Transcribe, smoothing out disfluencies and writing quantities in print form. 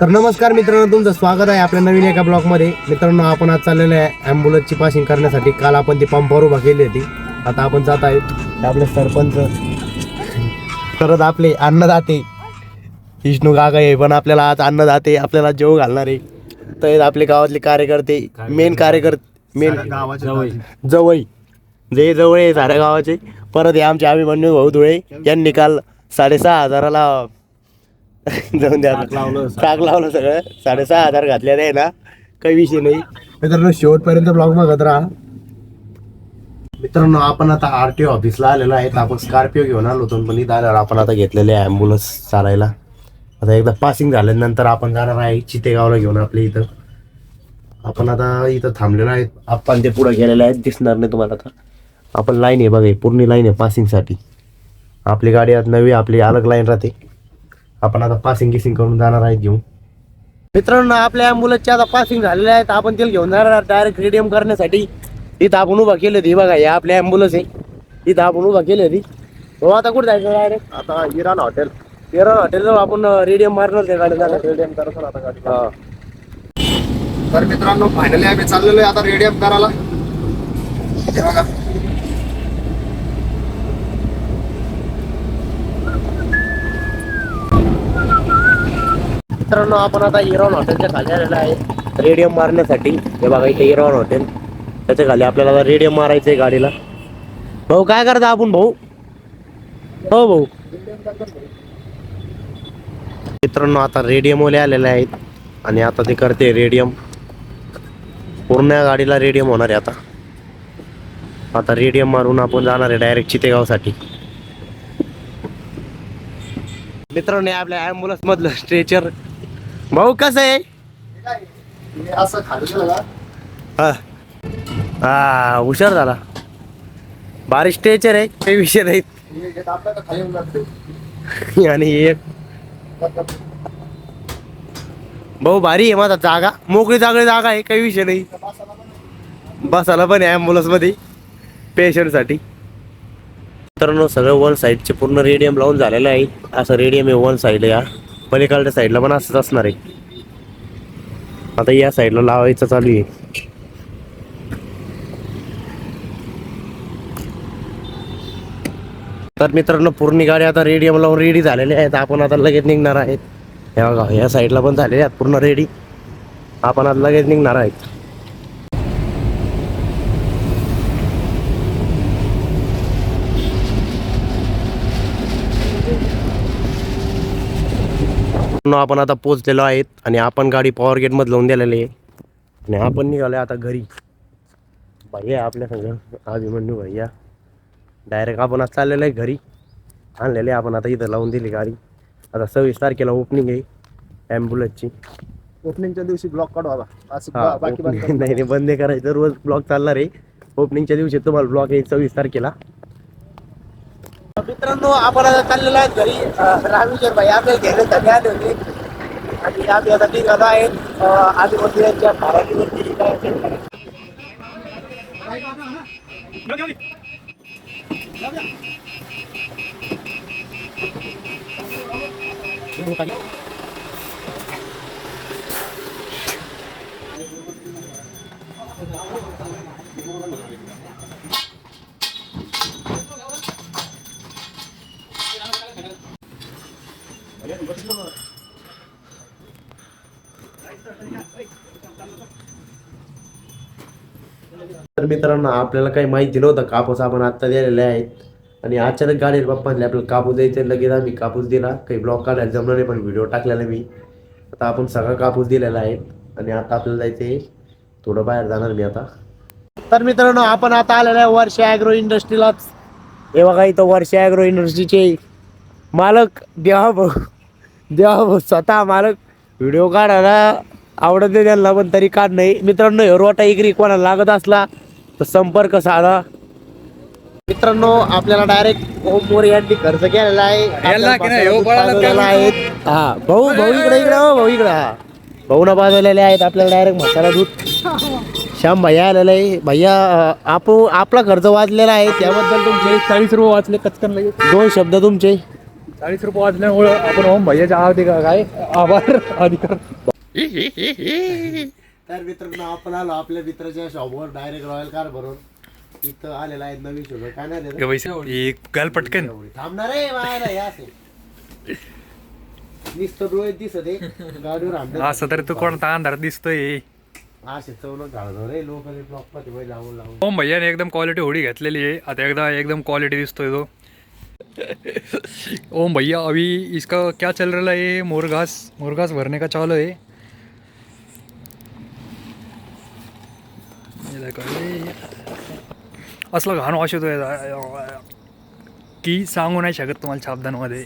तर नमस्कार मित्रांनो, तुमचं स्वागत आहे आपल्या नवीन एका ब्लॉगमध्ये. मित्रांनो, आपण आज चाललेलं आहे ॲम्ब्युलन्सची पासिंग करण्यासाठी. काल आपण ती पंपावर उभा केली होती. आता आपण जात आहेत आपले सरपंच परत आपले अन्नदाते विष्णू काका आहे, पण आपल्याला आज अन्नदाते आपल्याला जेव घालणार आहे. तर आपले गावातले कार्यकर्ते मेन जवळ जे जवळ आहे साऱ्या गावाचे. परत हे आमचे अभिमन्यू भाऊ धुळे यांनी काल 6,500 जाऊन द्या टाक लावलं सगळं. 6,500 घातले आहे ना, काही विषय नाही. मित्रांनो, शेवटपर्यंत ब्लॉग बघत राहा. मित्रांनो, आपण आता RTO ऑफिसला आलेलो आहे. आपण स्कॉर्पिओ घेऊन आलो होतो, पण इथं आल्यावर आपण आता घेतलेले आहे ॲम्ब्युलन्स चालायला. आता एकदा पासिंग झाल्यानंतर आपण जाणार आहे चितेगावला घेऊन. आपल्या इथं आपण आता इथं थांबलेलो आहे. आपण ते पुढे गेलेले आहेत, दिसणार नाही तुम्हाला. आता आपण लाईन आहे बघा, पूर्ण लाईन आहे पासिंगसाठी. आपली गाडी आज नवी, आपली अलग लाईन राहते. आपण आता पासिंग गिसिंग करून जाणार आहे घेऊन. मित्रांनो, आपल्या ॲम्ब्युलन्सचे आता पासिंग झालेले आहेत. आपण तिला घेऊन जाणार डायरेक्ट रिडीम करण्यासाठी. इथं आपण उभा केली होती बघा, या आपल्या ॲम्ब्युलन्स आहे. इथं आपण उभा केली होती. हो, आता कुठं जायचं डायरेक्ट? आता इराण हॉटेलवर आपण रिडीम मारणार त्या गाडीला. रिडीम करतो आता गाडी. हा, तर मित्रांनो, फायनली आम्ही चाललेलो आहे आता रिडीम करायला. बघा, मित्रांनो, आपण आता इराण हॉटेलच्या खाली आलेलं आहे रेडियम मारण्यासाठी. हे बघा, इथे इराण हॉटेल, त्याच्या खाली आपल्याला रेडियम मारायचं आहे गाडीला. भाऊ, काय करता आपण भाऊ? हो भाऊ. मित्रांनो, आता रेडियमवाले आलेले आहेत आणि आता ते करते रेडियम. पूर्ण गाडीला रेडियम होणार आहे आता रेडियम मारून आपण जाणार आहे डायरेक्ट चितेगावसाठी. मित्रांनो, आपल्या ॲम्ब्युलन्स मधलं स्ट्रेचर. भाऊ, कसं आहे? असं हा, हुशार झाला. भारी स्ट्रेचर आहे, काही विषय नाही. आणि एक भाऊ भारी आहे माझा. जागा मोकळी जागा आहे, काही विषय नाही. बसायला पण आहे ॲम्ब्युलन्स मध्ये पेशंटसाठी. मित्रांनो, सगळं वन साईडचे पूर्ण रेडियम लावून झालेलं आहे. असं रेडियम आहे वन साईड. या पलीकडच्या साईडला पण असंच असणार आहे. आता या साईडला लावायचं चालू आहे. तर मित्रांनो, पूर्ण गाडी आता रेडियम लावून रेडी झालेले आहेत. आपण आता लगेच निघणार आहेत. हे बघा, या साईडला पण झालेले आहेत पूर्ण रेडी. आपण आता लगेच निघणार आहेत. आपण आता पोहोचलेलो आहेत आणि आपण गाडी पॉवर गेट मध्ये लावून दिलेली आहे आणि आपण निघालोय आता घरी. भैया आपल्या संग अभिमन्यू भैया. डायरेक्ट आपण आज चाललेलं आहे घरी. आणलेले आपण आता इथं लावून दिली गाडी. आता 26 तारखेला ओपनिंग आहे ॲम्ब्युलन्सची. ओपनिंगच्या दिवशी ब्लॉक काढवा. नाही, बंद करायचं. रोज ब्लॉक चालणार आहे. ओपनिंगच्या दिवशी तुम्हाला ब्लॉक आहे 26 तारखेला. मित्रांनो, आपण आता चाललेलो आहे घरी. रामेश्वर भाई आपल्याला घेण्यासाठी आले होते आणि आम्ही आता निघालो आहेत आदिवासीच्या भारातीवरती. तर मित्रांनो, आपल्याला काही माहिती नव्हतं. कापूस आपण आत्ता दिलेले आहेत आणि अचानक गाडीवर पप्पा म्हणले आपल्याला कापूस द्यायचं. लगेच आम्ही कापूस दिला. काही ब्लॉग काढायला जमलं नाही, पण व्हिडिओ टाकलेला मी. आता आपण सगळा कापूस दिलेला आहे आणि आता आपल्याला जायचं थोडं बाहेर जाणार मी आता. तर मित्रांनो, आपण आता आलेलं आहे वर्षा ॲग्रो इंडस्ट्रीलाच. हे बघा, इथं वर्षा ॲग्रो इंडस्ट्रीचे मालक देवा स्वतः मालक. व्हिडिओ काढायला आवडत नाही त्यांना, पण तरी काढ नाही. मित्रांनो, रोटा इकरी कोणाला लागत असला तर संपर्क साधा. मित्रांनो, आपल्याला डायरेक्ट ओम मोरे यांनी खर्च केलेला आहे. हा भाऊ इकडे भाऊ इकडे. हा, भाऊ ना बाजवलेले आहेत आपल्याला डायरेक्ट मसाला दूध. श्याम भैया आलेला आहे. भैया आपला खर्च वाचलेला आहे, त्याबद्दल तुमचे 40 रुपये वाचले कचकन. 2 शब्द तुमचे. ₹40 वाजल्यामुळं आपण ओम भैयाच्या काय आभार अधिकार. तर मित्रांनो आपण आलो आपल्या मित्राच्या शॉपवर डायरेक्ट रॉयल कार भरून इथं आलेला आहे नवीन शोध काय नाही रे? एक गाल पटकन. थांबणार आहे मायला या असे नुसतं डोळे दिसत आहे गाडीवर आमच्या असं तरी तू कोणता अंधार दिसतोय. असे चवलं झालं रे लोक ब्लॉक मध्ये लावून लावून ओम भैयाने एकदम क्वालिटी होडी घेतलेली आहे. आता एकदा एकदम क्वालिटी दिसतोय तो. ओम भैया अभी इसका क्या चल रहा है? मुरघास भरने का चालू है. असलं घाण वाश येतोय की सांगू नाही शकत तुम्हाला शब्दांमध्ये.